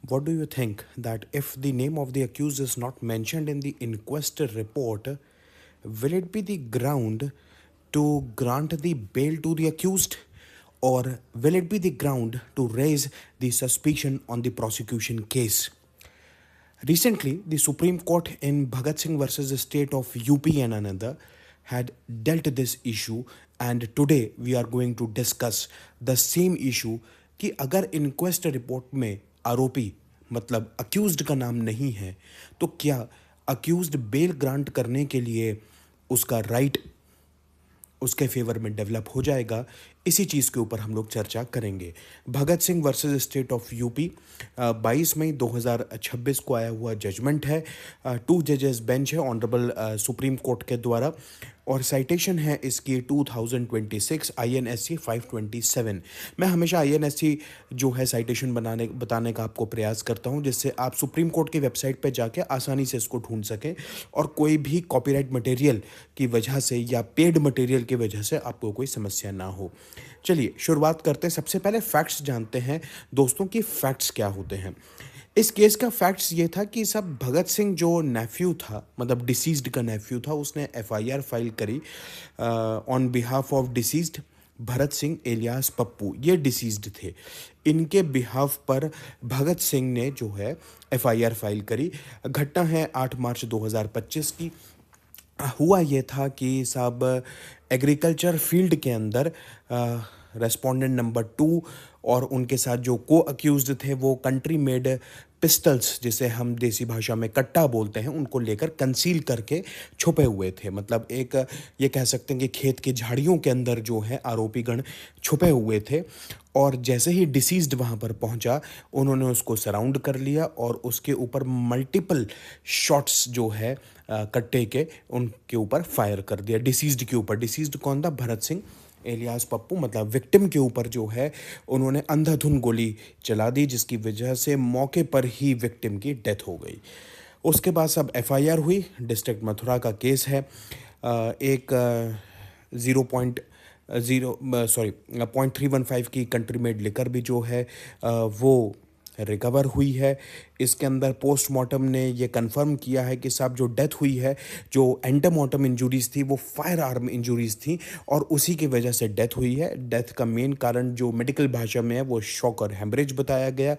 What do you think that if the name of the accused is not mentioned in the inquest report, will it be the ground to grant the bail to the accused, or will it be the ground to raise the suspicion on the prosecution case? Recently, the Supreme Court in Bhagat Singh versus the state of UP and another had dealt this issue, and today we are going to discuss the same issue कि अगर inquest report में आरोपी मतलब accused का नाम नहीं है तो क्या अक्यूज्ड बेल ग्रांट करने के लिए उसका राइट उसके फेवर में डेवलप हो जाएगा। इसी चीज़ के ऊपर हम लोग चर्चा करेंगे। Bhagat Singh versus state of UP 22 मई 2026 को आया हुआ जजमेंट है। 2 जजेस बेंच है ऑनरेबल सुप्रीम कोर्ट के द्वारा, और साइटेशन है इसकी 2026 INSC 527। मैं हमेशा INSC जो है साइटेशन बताने का आपको प्रयास करता हूं, जिससे आप सुप्रीम कोर्ट की वेबसाइट पे जाके आसानी से इसको ढूंढ सकें और कोई भी कॉपीराइट मटेरियल की वजह से या पेड मटेरियल की वजह से आपको कोई समस्या ना हो। चलिए शुरुआत करते हैं। सबसे पहले फैक्ट्स जानते हैं दोस्तों कि फैक्ट्स क्या होते हैं। इस केस का फैक्ट्स ये था कि सब भगत सिंह जो नेफ्यू था, मतलब डिसीज्ड का नेफ्यू था, उसने FIR फाइल करी on behalf of deceased Bharat Singh alias Pappu. ये डिसीज्ड थे, इनके बिहाफ पर भगत सिंह ने जो है FIR फाइल करी। घटना है 8 मार्च 2025 की। हुआ ये था कि साहब एग्रीकल्चर फील्ड के अंदर रेस्पोंडेंट नंबर 2 और उनके साथ जो को अक्यूज्ड थे वो कंट्री मेड पिस्टल्स, जिसे हम देसी भाषा में कट्टा बोलते हैं, उनको लेकर कंसील करके छुपे हुए थे। मतलब एक ये कह सकते हैं कि खेत की झाड़ियों के अंदर जो है आरोपीगण छुपे हुए थे, और जैसे ही डिसीज्ड वहाँ पर पहुँचा उन्होंने उसको सराउंड कर लिया और उसके ऊपर मल्टीपल शॉट्स जो है कट्टे के उनके ऊपर फायर कर दिया, डिसीज्ड के ऊपर। डिसीज्ड कौन था? भरत सिंह एलियास पप्पू, मतलब विक्टिम के ऊपर जो है उन्होंने अंधाधुंध गोली चला दी, जिसकी वजह से मौके पर ही विक्टिम की डेथ हो गई। उसके बाद सब FIR हुई। डिस्ट्रिक्ट मथुरा का केस है। एक 0.315 की कंट्री मेड लिकर भी जो है वो रिकवर हुई है। इसके अंदर पोस्टमार्टम ने ये कंफर्म किया है कि साहब जो डेथ हुई है, जो एंटेमॉर्टम इंजरीज थी वो फायर आर्म इंजरीज थी और उसी की वजह से डेथ हुई है। डेथ का मेन कारण जो मेडिकल भाषा में है वो शॉक और हेमरेज बताया गया,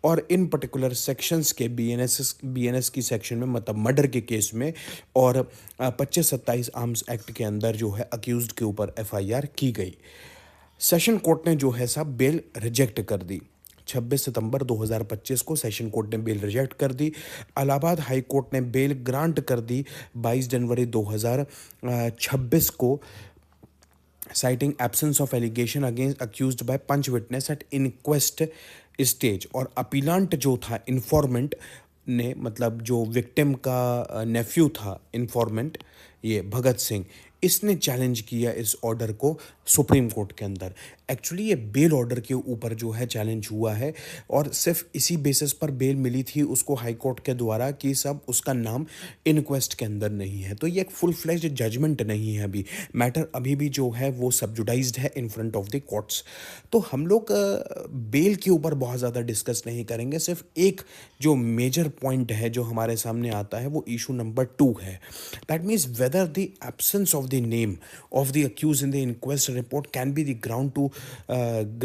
और इन पर्टिकुलर सेक्शंस के BNS की सेक्शन में, मतलब मर्डर के केस में, और 25-27 आर्म्स एक्ट के अंदर जो है अक्यूज्ड के ऊपर FIR की गई। सेशन कोर्ट ने जो है साहब बेल रिजेक्ट कर दी। 26 सितंबर 2025 को सेशन कोर्ट ने बेल रिजेक्ट कर दी। इलाहाबाद हाई कोर्ट ने बेल ग्रांट कर दी 22 जनवरी 2026 को, citing absence of allegation against accused by punch witness at inquest stage. और अपीलांट जो था इन्फॉर्मेंट ने, मतलब जो विक्टिम का नेफ्यू था इन्फॉर्मेंट, ये भगत सिंह, इसने चैलेंज किया इस ऑर्डर को सुप्रीम कोर्ट के अंदर। एक्चुअली ये बेल ऑर्डर के ऊपर जो है चैलेंज हुआ है, और सिर्फ इसी बेसिस पर बेल मिली थी उसको हाई कोर्ट के द्वारा कि सब उसका नाम इनक्वेस्ट के अंदर नहीं है। तो ये एक फुल फ्लेज्ड जजमेंट नहीं है, अभी मैटर अभी भी जो है वो सबजुडाइज्ड है in front of the courts. तो हम लोग बेल के ऊपर बहुत ज़्यादा डिस्कस नहीं करेंगे। सिर्फ एक जो मेजर पॉइंट है जो हमारे सामने आता है वो इशू नंबर 2 है। That means whether the absence of the name of the accused in the inquest report can be the ground to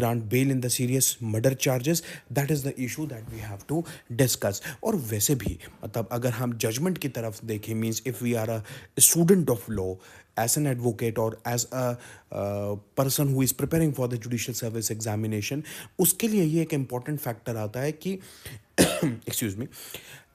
grant bail in the serious murder charges. That is the issue that we have to discuss. और वैसे भी मतलब अगर हम judgement की तरफ देखें, means if we are a student of law, as an advocate or as a person who is preparing for the judicial service examination, उसके लिए ये एक इम्पॉर्टेंट फैक्टर आता है कि एक्सक्यूज मी,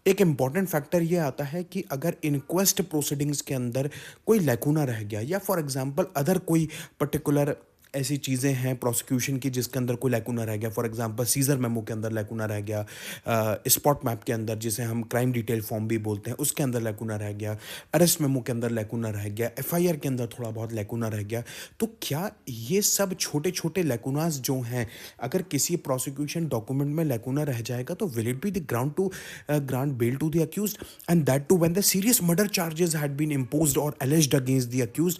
एक इम्पॉर्टेंट फैक्टर ये आता है कि अगर इनक्वेस्ट प्रोसीडिंग्स के अंदर कोई लैकुना रह गया, या फॉर एग्जांपल अदर कोई पर्टिकुलर ऐसी चीज़ें हैं प्रोसिक्यूशन की जिसके अंदर कोई लैकुना रह गया, फॉर एग्जांपल सीजर मेमो के अंदर लैकुना रह गया, स्पॉट मैप के अंदर जिसे हम क्राइम डिटेल फॉर्म भी बोलते हैं उसके अंदर लैकुना रह गया, अरेस्ट मेमो के अंदर लैकुना रह गया, FIR के अंदर थोड़ा बहुत लैकुना रह गया, तो क्या ये सब छोटे छोटे लैकुनास जो हैं, अगर किसी प्रोसिक्यूशन डॉक्यूमेंट में लैकुना रह जाएगा तो will it be the ground to grant bail to the accused, and that too when the serious murder charges had been imposed or alleged against the accused?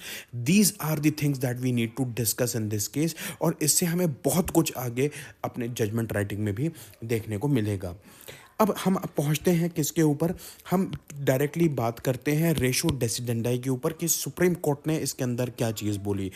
These are the things that we need to discuss in this case, और इससे हमें बहुत कुछ आगे अपने judgment writing में भी देखने को मिलेगा। अब हम पहुंचते हैं किसके ऊपर, हम डायरेक्टली बात करते हैं रेशो डेसिडेंडाई के ऊपर कि सुप्रीम कोर्ट ने इसके अंदर क्या चीज़ बोली।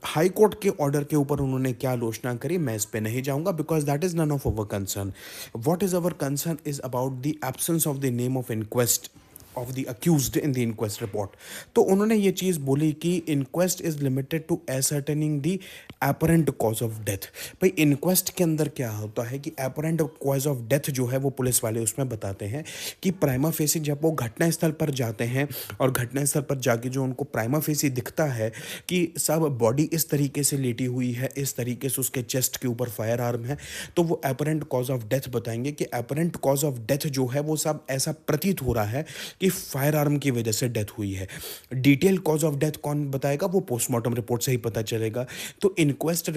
हाई कोर्ट के ऑर्डर के ऊपर उन्होंने क्या आलोचना करी, मैं इस पे नहीं जाऊंगा because that is none of our concern. What is our concern is about the absence of the name of inquest of the accused in the inquest report. तो उन्होंने ये चीज़ बोली कि inquest is limited to ascertaining the apparent cause of death. भाई inquest के अंदर क्या होता है कि एपरेंट कॉज ऑफ डेथ जो है वो पुलिस वाले उसमें बताते हैं कि प्राइमा फेसी जब वो घटनास्थल पर जाते हैं और घटनास्थल पर जाके जो उनको प्राइमा फेसी दिखता है कि सब बॉडी इस तरीके से लेटी हुई है, इस तरीके से उसके चेस्ट के ऊपर फायर आर्म है, तो वो एपरेंट कॉज ऑफ डेथ बताएंगे कि एपरेंट कॉज ऑफ डेथ जो है वो सब ऐसा प्रतीत हो रहा है कि फायर आर्म की वजह से डेथ हुई है। डिटेल कॉज ऑफ डेथ कौन बताएगा, वो पोस्टमार्टम रिपोर्ट से ही पता चलेगा। तो इंक्वेस्ट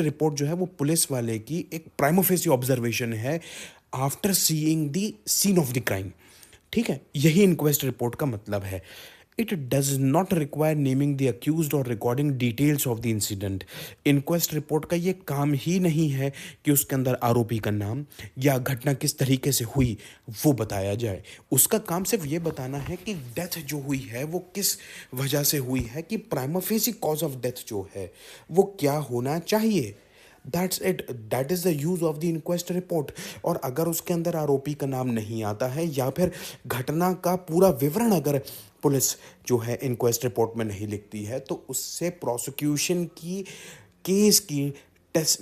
रिपोर्ट जो है वो पुलिस वाले की एक प्राइमा फेसी ऑब्जर्वेशन है after seeing the scene of the crime. ठीक है, यही इंक्वेस्ट रिपोर्ट का मतलब है। It does not require naming the accused और recording details of the incident. Inquest report का ये काम ही नहीं है कि उसके अंदर आरोपी का नाम या घटना किस तरीके से हुई वो बताया जाए। उसका काम सिर्फ ये बताना है कि डेथ जो हुई है वो किस वजह से हुई है, कि prima facie cause of death जो है वो क्या होना चाहिए। That's it, that is the use of the inquest report. और अगर उसके अंदर आरोपी का नाम नहीं आता है या फिर घटना का पूरा विवरण अगर पुलिस जो है इंक्वेस्ट रिपोर्ट में नहीं लिखती है, तो उससे प्रोसिक्यूशन की केस की टेस्ट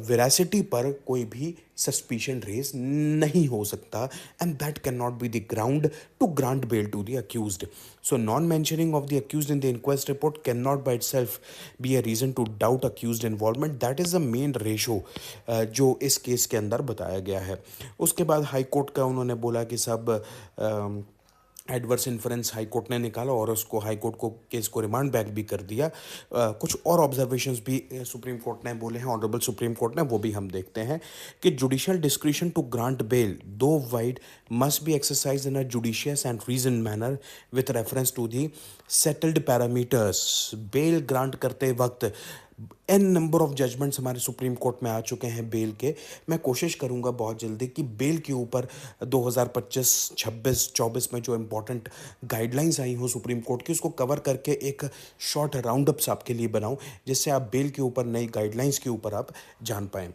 वेरासिटी पर कोई भी सस्पिशन रेज नहीं हो सकता, and that can not be the ground to grant bail to the accused. So non mentioning of the accused in the inquest report can not by itself be a reason to doubt accused involvement. That is the main ratio जो इस case के अंदर बताया गया है। उसके बाद high court का उन्होंने बोला कि सब एडवर्स इन्फ्रेंस हाई कोर्ट ने निकाला और उसको हाई कोर्ट को केस को रिमांड बैक भी कर दिया। कुछ और ऑब्जर्वेशंस भी सुप्रीम कोर्ट ने बोले हैं, ऑनरेबल सुप्रीम कोर्ट ने, वो भी हम देखते हैं कि judicial discretion to grant bail though wide must be exercise in a judicious and reason manner with reference to the settled parameters. Bail grant करते वक्त एन नंबर ऑफ जजमेंट्स हमारे सुप्रीम कोर्ट में आ चुके हैं बेल के। मैं कोशिश करूंगा बहुत जल्दी कि बेल के ऊपर 2025, 26, 24 में जो इम्पोर्टेंट गाइडलाइंस आई हो सुप्रीम कोर्ट की, उसको कवर करके एक शॉर्ट राउंड अप्स आपके लिए बनाऊं, जिससे आप बेल के ऊपर नई गाइडलाइंस के ऊपर आप जान पाएं।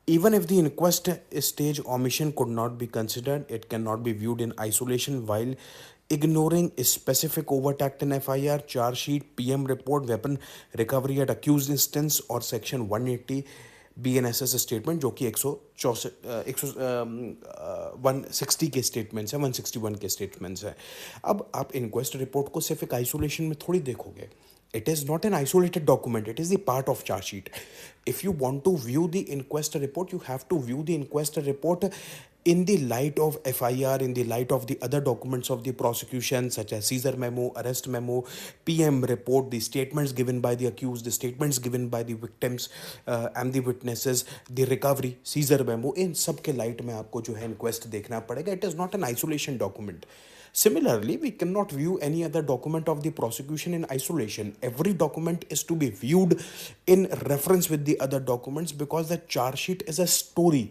Even if the inquest stage omission could not be considered, it cannot be viewed in isolation while ignoring specific overt act in FIR, charge sheet, PM report, weapon recovery at accused instance और section 180 BNSS statement, जो कि 160 के statements हैं, 161 के statements हैं। अब आप inquest report को सिर्फ एक आइसोलेशन में थोड़ी देखोगे। It is not an isolated document, it is the part of charge sheet. If you want to view the inquest report, you have to view the inquest report in the light of FIR, in the light of the other documents of the prosecution, such as seizure memo, arrest memo, PM report, the statements given by the accused, the statements given by the victims and the witnesses, the recovery, seizure memo, इन सब के light में आपको जो है inquest देखना पड़ेगा. It is not an isolation document. Similarly, we cannot view any other document of the prosecution in isolation. Every document is to be viewed in reference with the other documents, because the charge sheet is a story.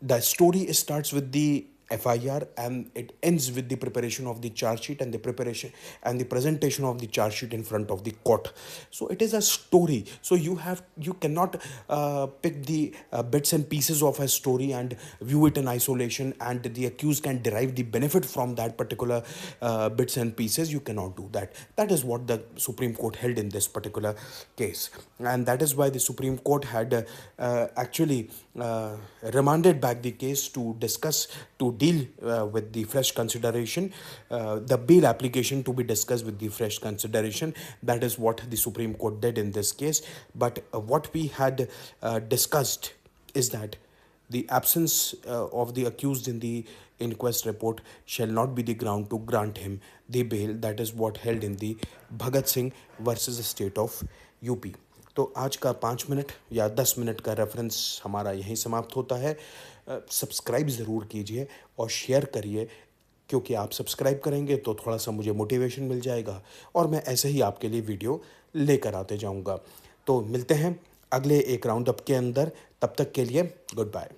The story starts with the FIR and it ends with the preparation of the charge sheet and the preparation and the presentation of the charge sheet in front of the court. So it is a story. So you cannot pick the bits and pieces of a story and view it in isolation, and the accused can derive the benefit from that particular bits and pieces. You cannot do that. That is what the Supreme Court held in this particular case, and that is why the Supreme Court had actually remanded back the case to discuss, to deal with the fresh consideration, the bail application to be discussed with the fresh consideration. That is what the Supreme Court did in this case. But what we had discussed is that the absence of the accused in the inquest report shall not be the ground to grant him the bail. That is what held in the Bhagat Singh versus the state of UP. तो आज का 5 minute या 10 minute का reference हमारा यहीं समाप्त होता है. सब्सक्राइब ज़रूर कीजिए और शेयर करिए क्योंकि आप सब्सक्राइब करेंगे तो थोड़ा सा मुझे मोटिवेशन मिल जाएगा और मैं ऐसे ही आपके लिए वीडियो लेकर आते जाऊँगा। तो मिलते हैं अगले एक राउंड अप के अंदर, तब तक के लिए गुड बाय।